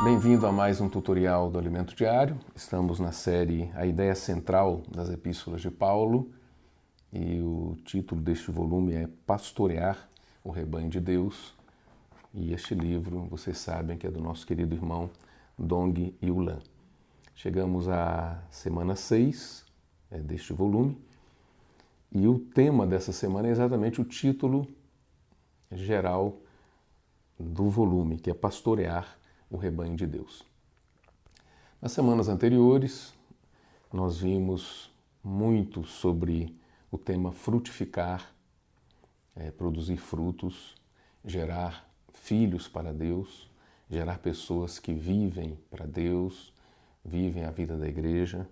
Bem-vindo a mais um tutorial do Alimento Diário. Estamos na série A Ideia Central das Epístolas de Paulo e o título deste volume é Pastorear o Rebanho de Deus. E este livro, vocês sabem que é do nosso querido irmão Dong Yulan. Chegamos à semana 6 deste volume e o tema dessa semana é exatamente o título geral do volume, que é Pastorear o Rebanho de Deus. Nas semanas anteriores, nós vimos muito sobre o tema frutificar, produzir frutos, gerar filhos para Deus, gerar pessoas que vivem para Deus, vivem a vida da igreja.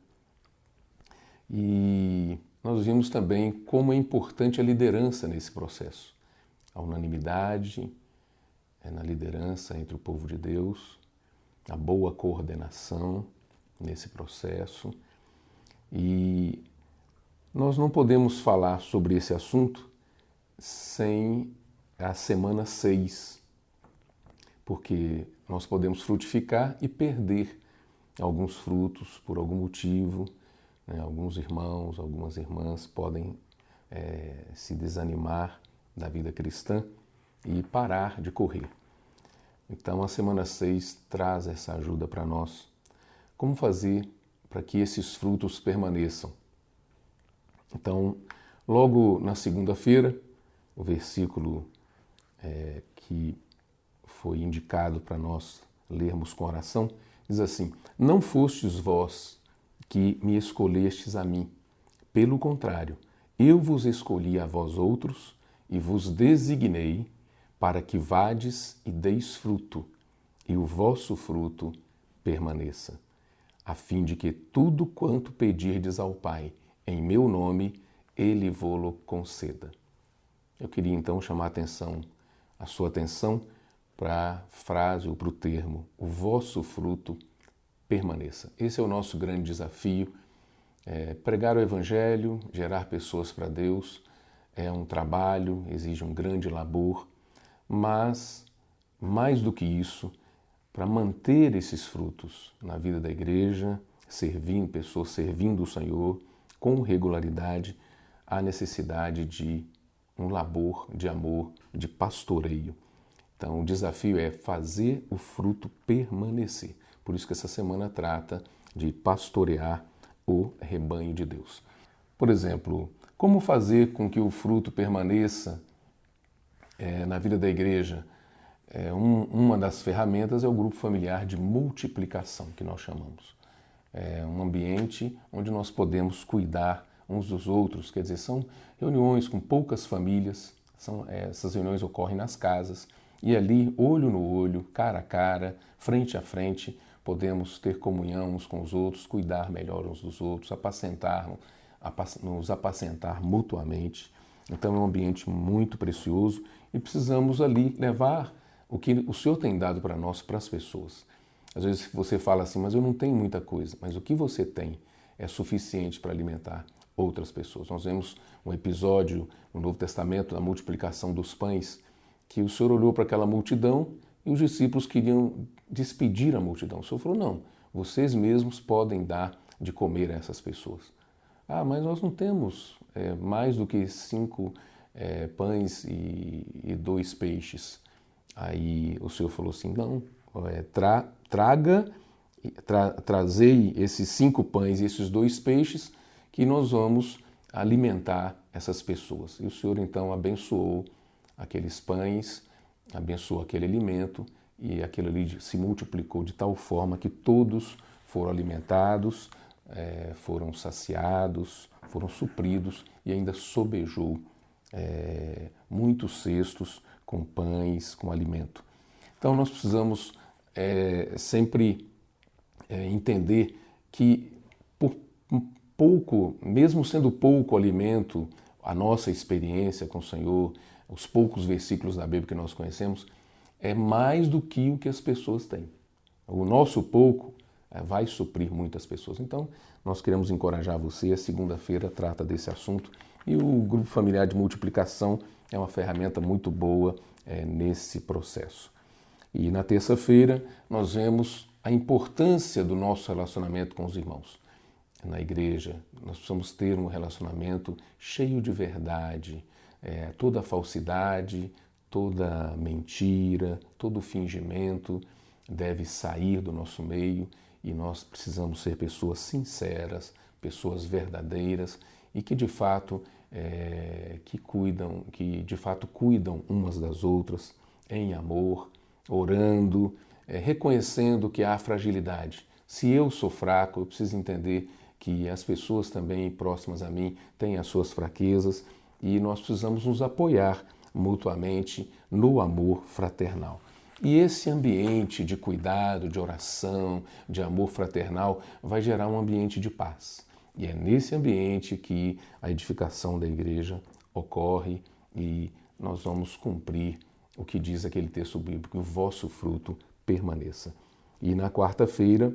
E nós vimos também como é importante a liderança nesse processo, a unanimidade na liderança entre o povo de Deus, a boa coordenação nesse processo. E nós não podemos falar sobre esse assunto sem a semana 6, porque nós podemos frutificar e perder alguns frutos por algum motivo, né? Alguns irmãos, algumas irmãs podem se desanimar da vida cristã e parar de correr. Então a semana 6 traz essa ajuda para nós. Como fazer para que esses frutos permaneçam? Então, logo na segunda-feira, o versículo que foi indicado para nós lermos com oração, diz assim: Não fostes vós que me escolhestes a mim, pelo contrário, eu vos escolhi a vós outros e vos designei para que vades e deis fruto, e o vosso fruto permaneça, a fim de que tudo quanto pedirdes ao Pai, em meu nome, Ele vô-lo conceda. Eu queria então chamar a sua atenção para a frase ou para o termo, o vosso fruto permaneça. Esse é o nosso grande desafio, pregar o Evangelho, gerar pessoas para Deus, é um trabalho, exige um grande labor, mas, mais do que isso, para manter esses frutos na vida da igreja, pessoas servindo o Senhor com regularidade, há necessidade de um labor de amor, de pastoreio. Então, o desafio é fazer o fruto permanecer. Por isso que essa semana trata de pastorear o rebanho de Deus. Por exemplo, como fazer com que o fruto permaneça na vida da igreja? Uma das ferramentas é o grupo familiar de multiplicação, que nós chamamos. É um ambiente onde nós podemos cuidar uns dos outros, quer dizer, são reuniões com poucas famílias, essas reuniões ocorrem nas casas, e ali, olho no olho, cara a cara, frente a frente, podemos ter comunhão uns com os outros, cuidar melhor uns dos outros, nos apacentar mutuamente. Então é um ambiente muito precioso e precisamos ali levar o que o Senhor tem dado para nós, para as pessoas. Às vezes você fala assim, mas eu não tenho muita coisa, mas o que você tem é suficiente para alimentar outras pessoas. Nós vemos um episódio no Novo Testamento da multiplicação dos pães, que o Senhor olhou para aquela multidão e os discípulos queriam despedir a multidão. O Senhor falou, não, vocês mesmos podem dar de comer a essas pessoas. Ah, mas nós não temos mais do que 5 pães e 2 peixes. Aí o Senhor falou assim, não, trazei esses 5 pães e esses 2 peixes que nós vamos alimentar essas pessoas. E o Senhor então abençoou aqueles pães, abençoou aquele alimento e aquilo ali se multiplicou de tal forma que todos foram alimentados, foram saciados, foram supridos e ainda sobejou muitos cestos com pães, com alimento. Então nós precisamos sempre entender que por pouco, mesmo sendo pouco alimento, a nossa experiência com o Senhor, os poucos versículos da Bíblia que nós conhecemos, é mais do que o que as pessoas têm. O nosso pouco vai suprir muitas pessoas. Então, nós queremos encorajar você. A segunda-feira trata desse assunto e o grupo familiar de multiplicação é uma ferramenta muito boa nesse processo. E na terça-feira nós vemos a importância do nosso relacionamento com os irmãos. Na igreja, nós precisamos ter um relacionamento cheio de verdade, toda falsidade, toda mentira, todo fingimento deve sair do nosso meio e nós precisamos ser pessoas sinceras, pessoas verdadeiras e que de fato cuidam umas das outras em amor, orando, reconhecendo que há fragilidade. Se eu sou fraco, eu preciso entender que as pessoas também próximas a mim têm as suas fraquezas e nós precisamos nos apoiar mutuamente no amor fraternal. E esse ambiente de cuidado, de oração, de amor fraternal vai gerar um ambiente de paz. E é nesse ambiente que a edificação da igreja ocorre e nós vamos cumprir o que diz aquele texto bíblico, que o vosso fruto permaneça. E na quarta-feira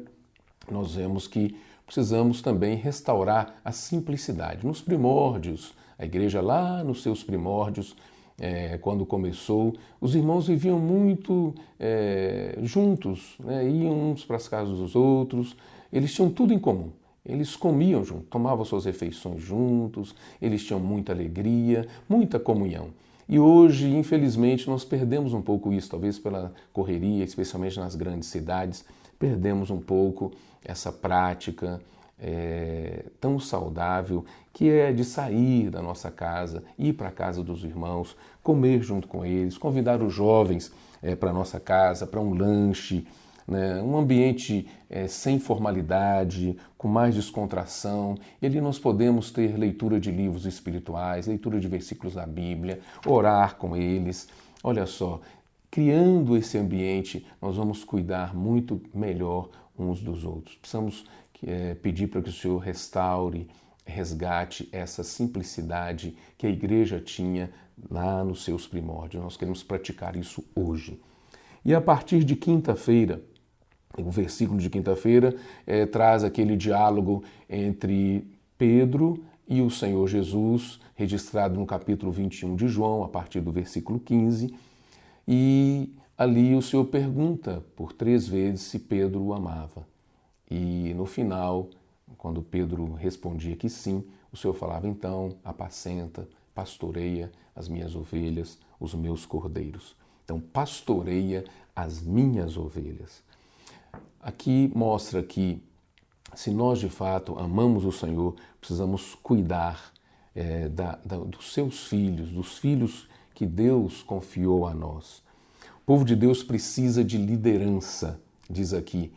nós vemos que precisamos também restaurar a simplicidade. Nos primórdios, a igreja lá nos seus primórdios, quando começou, os irmãos viviam muito juntos, iam uns para as casas dos outros, eles tinham tudo em comum. Eles comiam juntos, tomavam suas refeições juntos, eles tinham muita alegria, muita comunhão. E hoje, infelizmente, nós perdemos um pouco isso, talvez pela correria, especialmente nas grandes cidades, perdemos um pouco essa prática tão saudável que é de sair da nossa casa, ir para a casa dos irmãos, comer junto com eles, convidar os jovens para a nossa casa, para um lanche, né? Um ambiente sem formalidade, com mais descontração. E ali nós podemos ter leitura de livros espirituais, leitura de versículos da Bíblia, orar com eles. Olha só, criando esse ambiente, nós vamos cuidar muito melhor uns dos outros. Precisamos pedir para que o Senhor restaure, resgate essa simplicidade que a igreja tinha lá nos seus primórdios. Nós queremos praticar isso hoje. E a partir de quinta-feira, o versículo de quinta-feira traz aquele diálogo entre Pedro e o Senhor Jesus, registrado no capítulo 21 de João, a partir do versículo 15. E ali o Senhor pergunta por 3 vezes se Pedro o amava. E no final, quando Pedro respondia que sim, o Senhor falava: então, apacenta, pastoreia as minhas ovelhas, os meus cordeiros. Então, pastoreia as minhas ovelhas. Aqui mostra que, se nós de fato amamos o Senhor, precisamos cuidar dos seus filhos, dos filhos que Deus confiou a nós. O povo de Deus precisa de liderança, diz aqui.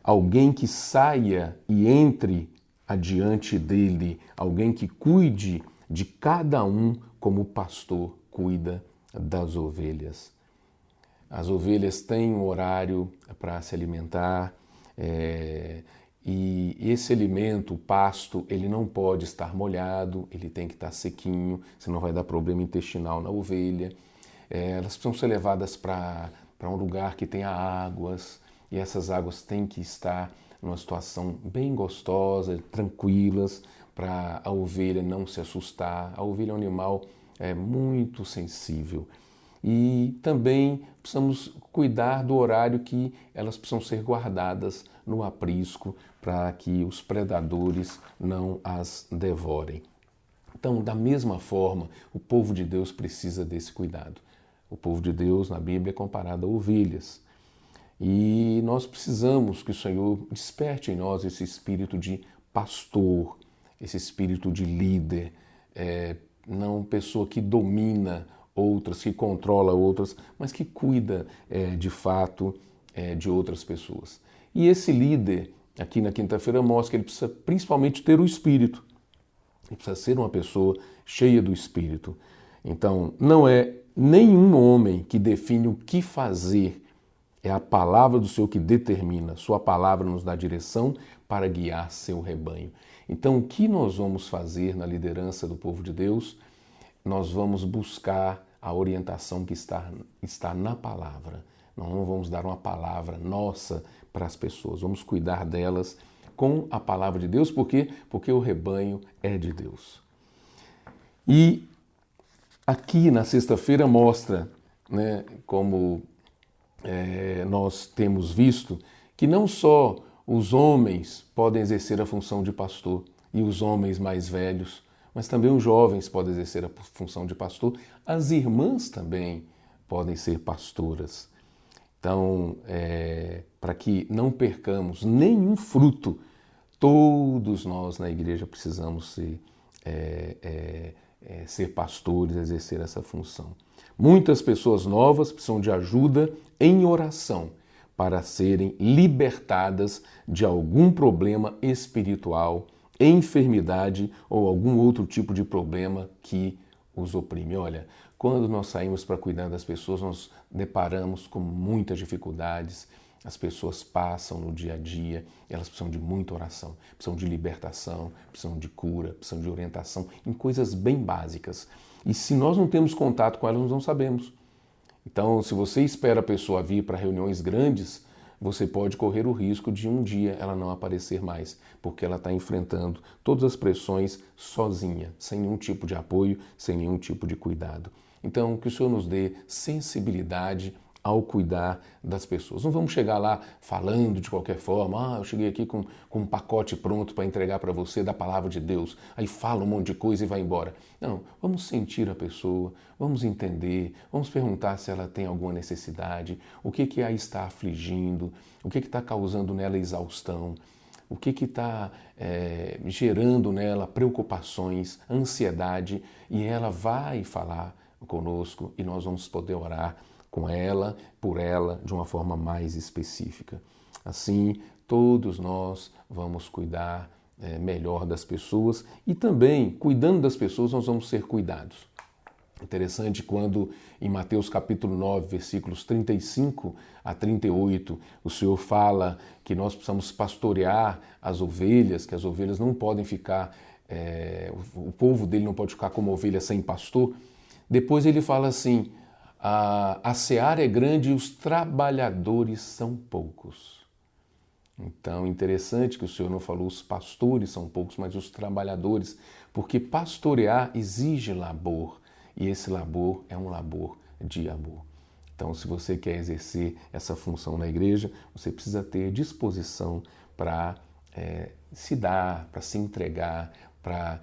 Alguém que saia e entre adiante dele, alguém que cuide de cada um como o pastor cuida das ovelhas. As ovelhas têm um horário para se alimentar e esse alimento, o pasto, ele não pode estar molhado, ele tem que estar sequinho, senão vai dar problema intestinal na ovelha. Elas precisam ser levadas para um lugar que tenha águas e essas águas têm que estar numa situação bem gostosa, tranquilas, para a ovelha não se assustar. A ovelha é um animal muito sensível. E também precisamos cuidar do horário que elas precisam ser guardadas no aprisco para que os predadores não as devorem. Então, da mesma forma, o povo de Deus precisa desse cuidado. O povo de Deus na Bíblia é comparado a ovelhas. E nós precisamos que o Senhor desperte em nós esse espírito de pastor, esse espírito de líder, não pessoa que domina outras, que controla outras, mas que cuida de fato de outras pessoas. E esse líder, aqui na quinta-feira, mostra que ele precisa principalmente ter o Espírito. Ele precisa ser uma pessoa cheia do Espírito. Então, não é nenhum homem que define o que fazer, é a palavra do Senhor que determina. Sua palavra nos dá direção para guiar seu rebanho. Então, o que nós vamos fazer na liderança do povo de Deus? Nós vamos buscar a orientação que está na palavra. Nós não vamos dar uma palavra nossa para as pessoas. Vamos cuidar delas com a palavra de Deus. Por quê? Porque o rebanho é de Deus. E aqui na sexta-feira mostra, como nós temos visto que não só os homens podem exercer a função de pastor e os homens mais velhos, mas também os jovens podem exercer a função de pastor, as irmãs também podem ser pastoras. Então, para que não percamos nenhum fruto, todos nós na igreja precisamos ser pastores, exercer essa função. Muitas pessoas novas precisam de ajuda em oração para serem libertadas de algum problema espiritual, enfermidade ou algum outro tipo de problema que os oprime. Olha, quando nós saímos para cuidar das pessoas, nós deparamos com muitas dificuldades. As pessoas passam no dia a dia, elas precisam de muita oração, precisam de libertação, precisam de cura, precisam de orientação em coisas bem básicas. E se nós não temos contato com elas, nós não sabemos. Então, se você espera a pessoa vir para reuniões grandes, você pode correr o risco de um dia ela não aparecer mais, porque ela está enfrentando todas as pressões sozinha, sem nenhum tipo de apoio, sem nenhum tipo de cuidado. Então, que o Senhor nos dê sensibilidade ao cuidar das pessoas. Não vamos chegar lá falando de qualquer forma, eu cheguei aqui com um pacote pronto para entregar para você da palavra de Deus, aí fala um monte de coisa e vai embora. Não, vamos sentir a pessoa, vamos entender, vamos perguntar se ela tem alguma necessidade, o que a está afligindo, o que está causando nela exaustão, o que está gerando nela preocupações, ansiedade, e ela vai falar conosco e nós vamos poder orar com ela, por ela, de uma forma mais específica. Assim, todos nós vamos cuidar melhor das pessoas e também, cuidando das pessoas, nós vamos ser cuidados. Interessante quando em Mateus capítulo 9, versículos 35 a 38, o Senhor fala que nós precisamos pastorear as ovelhas, que as ovelhas não podem ficar, o povo dele não pode ficar como ovelha sem pastor. Depois ele fala assim, a seara é grande e os trabalhadores são poucos. Então, interessante que o Senhor não falou os pastores são poucos, mas os trabalhadores, porque pastorear exige labor, e esse labor é um labor de amor. Então, se você quer exercer essa função na igreja, você precisa ter disposição para se dar, para se entregar, para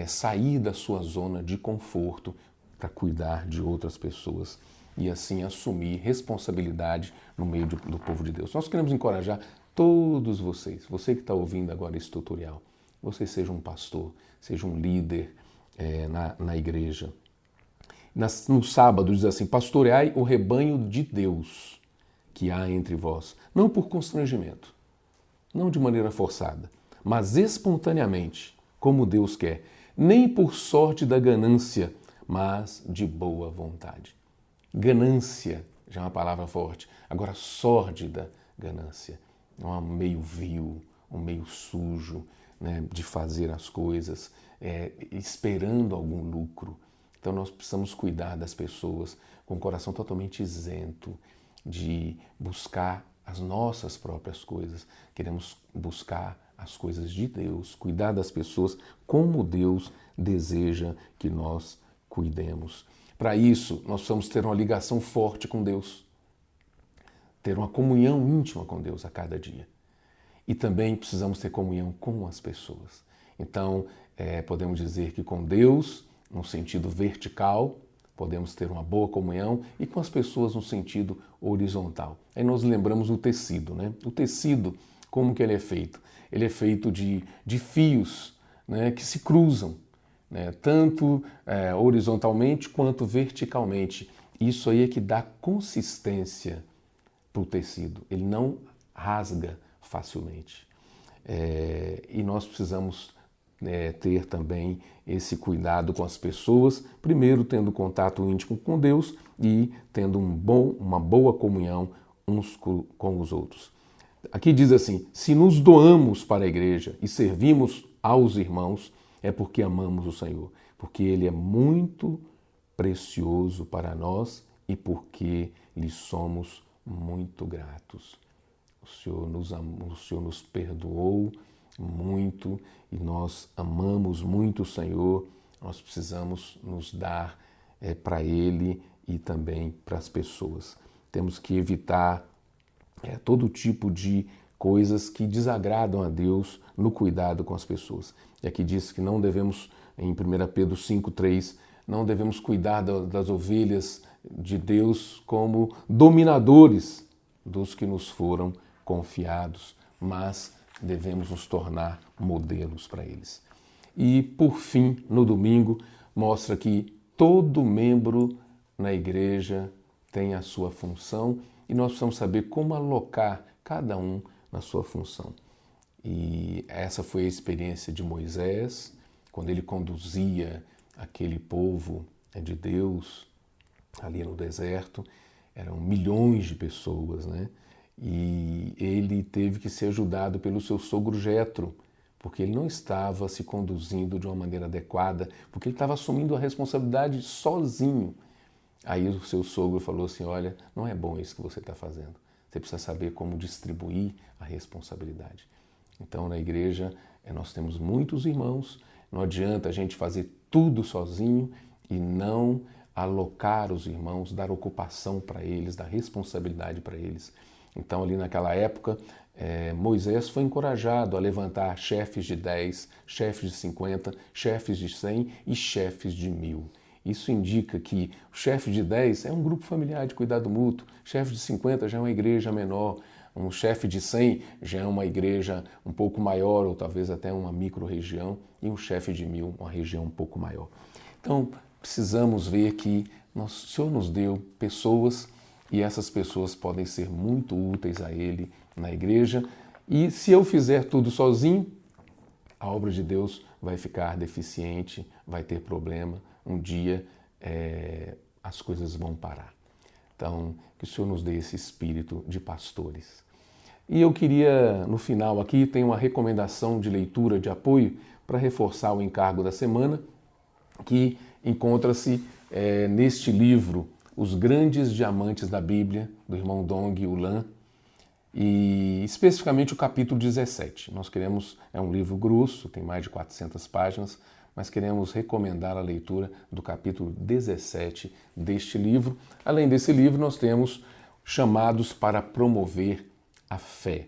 sair da sua zona de conforto, para cuidar de outras pessoas e assim assumir responsabilidade no meio do povo de Deus. Nós queremos encorajar todos vocês, você que está ouvindo agora esse tutorial, você seja um pastor, seja um líder na igreja. No sábado diz assim, pastoreai o rebanho de Deus que há entre vós, não por constrangimento, não de maneira forçada, mas espontaneamente, como Deus quer, nem por sorte da ganância, mas de boa vontade. Ganância já é uma palavra forte. Agora, sórdida ganância. Um meio vil, um meio sujo, né, de fazer as coisas, esperando algum lucro. Então, nós precisamos cuidar das pessoas com o coração totalmente isento de buscar as nossas próprias coisas. Queremos buscar as coisas de Deus, cuidar das pessoas como Deus deseja que nós cuidemos. Para isso, nós precisamos ter uma ligação forte com Deus, ter uma comunhão íntima com Deus a cada dia. E também precisamos ter comunhão com as pessoas. Então, podemos dizer que com Deus, no sentido vertical, podemos ter uma boa comunhão e com as pessoas no sentido horizontal. Aí nós lembramos o tecido, né? O tecido, como que ele é feito? Ele é feito de fios, né, que se cruzam, né, tanto horizontalmente quanto verticalmente. Isso aí é que dá consistência para o tecido. Ele não rasga facilmente. E nós precisamos ter também esse cuidado com as pessoas, primeiro tendo contato íntimo com Deus e tendo uma boa comunhão uns com os outros. Aqui diz assim, se nos doamos para a igreja e servimos aos irmãos, é porque amamos o Senhor, porque Ele é muito precioso para nós e porque lhe somos muito gratos. O Senhor nos amou, o Senhor nos perdoou muito e nós amamos muito o Senhor. Nós precisamos nos dar para Ele e também para as pessoas. temos que evitar todo tipo de coisas que desagradam a Deus no cuidado com as pessoas. E aqui diz que não devemos, em 1 Pedro 5,3, não devemos cuidar das ovelhas de Deus como dominadores dos que nos foram confiados, mas devemos nos tornar modelos para eles. E, por fim, no domingo, mostra que todo membro na igreja tem a sua função e nós precisamos saber como alocar cada um na sua função. E essa foi a experiência de Moisés, quando ele conduzia aquele povo de Deus ali no deserto. Eram milhões de pessoas, né? E ele teve que ser ajudado pelo seu sogro Jetro, porque ele não estava se conduzindo de uma maneira adequada, porque ele estava assumindo a responsabilidade sozinho. Aí o seu sogro falou assim, olha, não é bom isso que você está fazendo. Você precisa saber como distribuir a responsabilidade. Então, na igreja, nós temos muitos irmãos, não adianta a gente fazer tudo sozinho e não alocar os irmãos, dar ocupação para eles, dar responsabilidade para eles. Então, ali naquela época, Moisés foi encorajado a levantar chefes de 10, chefes de 50, chefes de 100 e chefes de 1000. Isso indica que o chefe de 10 é um grupo familiar de cuidado mútuo, chefe de 50 já é uma igreja menor, um chefe de 100 já é uma igreja um pouco maior ou talvez até uma micro-região e um chefe de 1000, uma região um pouco maior. Então, precisamos ver que o Senhor nos deu pessoas e essas pessoas podem ser muito úteis a Ele na igreja. E se eu fizer tudo sozinho, a obra de Deus vai ficar deficiente, vai ter problema. Um dia as coisas vão parar. Então, que o Senhor nos dê esse espírito de pastores. E eu queria, no final aqui, tem uma recomendação de leitura de apoio para reforçar o encargo da semana, que encontra-se neste livro, Os Grandes Diamantes da Bíblia, do irmão Dong Ulan, e especificamente o capítulo 17. Nós queremos, é um livro grosso, tem mais de 400 páginas, mas queremos recomendar a leitura do capítulo 17 deste livro. Além desse livro, nós temos Chamados para Promover a Fé.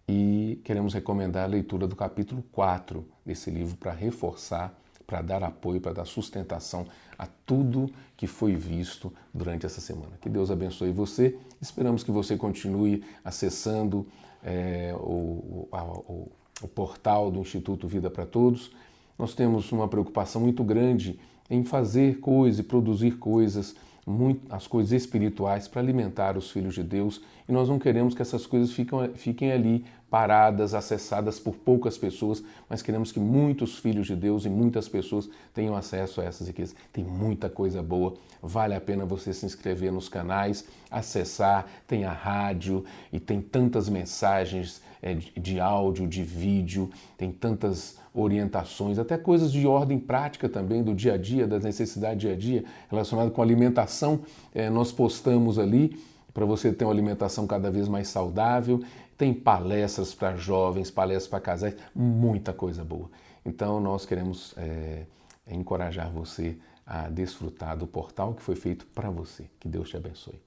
E queremos recomendar a leitura do capítulo 4 desse livro para reforçar, para dar apoio, para dar sustentação a tudo que foi visto durante essa semana. Que Deus abençoe você. Esperamos que você continue acessando o portal do Instituto Vida para Todos. Nós temos uma preocupação muito grande em fazer coisas e produzir coisas, as coisas espirituais para alimentar os filhos de Deus, e nós não queremos que essas coisas fiquem ali paradas, acessadas por poucas pessoas, mas queremos que muitos filhos de Deus e muitas pessoas tenham acesso a essas riquezas. Tem muita coisa boa, vale a pena você se inscrever nos canais, acessar, tem a rádio e tem tantas mensagens de áudio, de vídeo, tem tantas orientações, até coisas de ordem prática também, do dia a dia, das necessidades do dia a dia, relacionado com alimentação, nós postamos ali para você ter uma alimentação cada vez mais saudável, tem palestras para jovens, palestras para casais, muita coisa boa. Então nós queremos encorajar você a desfrutar do portal que foi feito para você. Que Deus te abençoe.